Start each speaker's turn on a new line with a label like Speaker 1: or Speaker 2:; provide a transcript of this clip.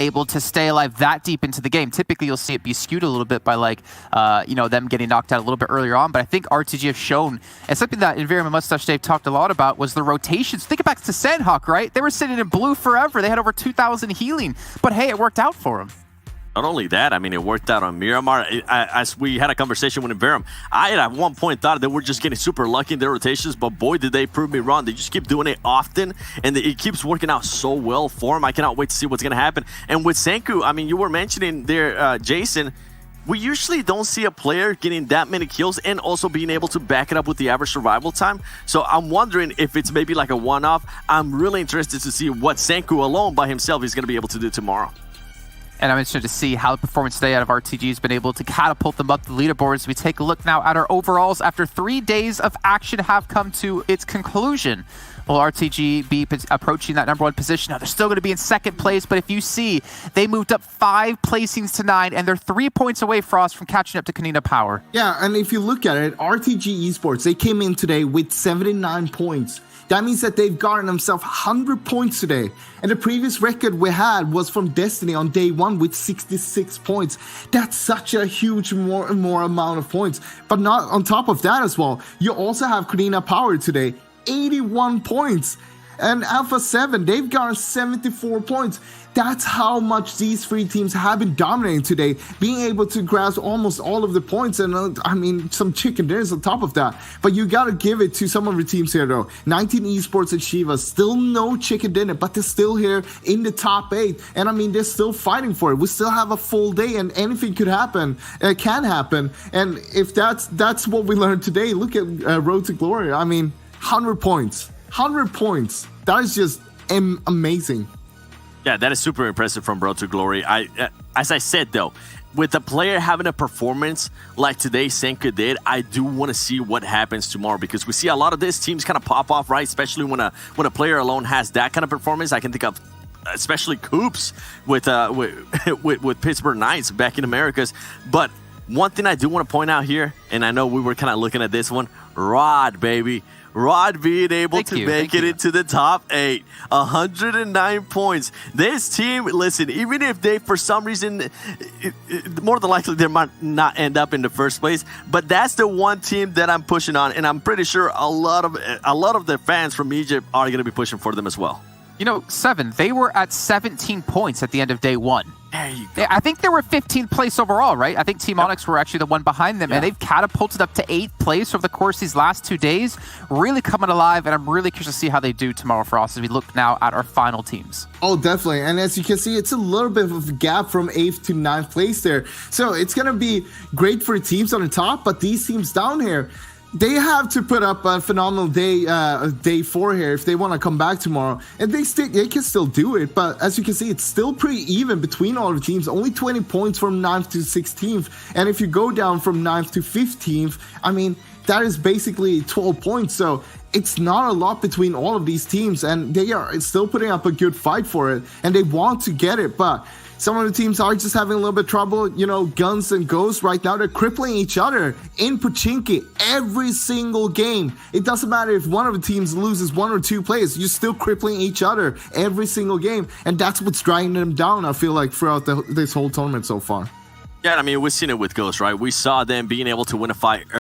Speaker 1: able to stay alive that deep into the game. Typically, you'll see it be skewed a little bit by like, them getting knocked out a little bit earlier on. But I think RTG have shown, and something that Environment and Mustache Dave talked a lot about was the rotations. Think back to Sandhawk, right? They were sitting in blue forever. They had over 2,000 healing, but hey, it worked out for them.
Speaker 2: Not only that, I mean, it worked out on Miramar. As we had a conversation with Enverum, I at one point thought they were just getting super lucky in their rotations, but boy, did they prove me wrong. They just keep doing it often, and it keeps working out so well for them. I cannot wait to see what's going to happen. And with Senku, I mean, you were mentioning there, Jason, we usually don't see a player getting that many kills and also being able to back it up with the average survival time. So I'm wondering if it's maybe like a one-off. I'm really interested to see what Senku alone by himself is going to be able to do tomorrow.
Speaker 1: And I'm interested to see how the performance today out of RTG has been able to catapult them up the leaderboards. We take a look now at our overalls after 3 days of action have come to its conclusion. Will RTG be approaching that #1 position? Now, they're still going to be in second place, but if you see, they moved up 5 placings to 9, and they're 3 points away, Frost, from catching up to Konina Power.
Speaker 3: Yeah, and if you look at it, RTG Esports, they came in today with 79 points. That means that they've gotten themselves 100 points today. And the previous record we had was from Destiny on day 1 with 66 points. That's such a huge more amount of points. But not on top of that as well, you also have Konina Power today, 81 points. And Alpha 7, they've gotten 74 points. That's how much these 3 teams have been dominating today, being able to grasp almost all of the points, and I mean, some chicken dinners on top of that. But you gotta give it to some of the teams here though. 19 Esports and Shiva, still no chicken dinner, but they're still here in the top 8. And I mean, they're still fighting for it. We still have a full day, and anything could happen, can happen. And if that's what we learned today, look at Road to Glory. I mean, 100 points. 100 points. That is just amazing.
Speaker 2: Yeah, that is super impressive from Road to Glory. As I said, though, with a player having a performance like today Senka did, I do want to see what happens tomorrow, because we see a lot of these teams kind of pop off, right? Especially when a player alone has that kind of performance. I can think of especially Coops with Pittsburgh Knights back in Americas. But one thing I do want to point out here, and I know we were kind of looking at this one, Rod, baby. Rod being able to make it into the top 8, 109 points. This team, listen, even if they, for some reason, more than likely they might not end up in the first place, but that's the one team that I'm pushing on, and I'm pretty sure a lot of the fans from Egypt are going to be pushing for them as well.
Speaker 1: You know, 7, they were at 17 points at the end of day 1.
Speaker 2: There you go.
Speaker 1: I think they were 15th place overall, right? I think Team Onyx were actually the one behind them, and they've catapulted up to 8th place over the course of these last 2 days. Really coming alive, and I'm really curious to see how they do tomorrow for us as we look now at our final teams.
Speaker 3: Oh, definitely. And as you can see, it's a little bit of a gap from 8th to 9th place there. So it's going to be great for teams on the top, but these teams down here, they have to put up a phenomenal day 4 here if they want to come back tomorrow, and they can still do it. But as you can see, it's still pretty even between all the teams. Only 20 points from 9th to 16th, and if you go down from 9th to 15th, I mean, that is basically 12 points. So it's not a lot between all of these teams, and they are still putting up a good fight for it, and they want to get it. But some of the teams are just having a little bit of trouble. You know, Guns and Ghosts right now, they're crippling each other in Pochinki every single game. It doesn't matter if one of the teams loses 1 or 2 players, you're still crippling each other every single game. And that's what's dragging them down, I feel like, throughout this whole tournament so far.
Speaker 2: Yeah, I mean, we've seen it with Ghost, right? We saw them being able to win a fight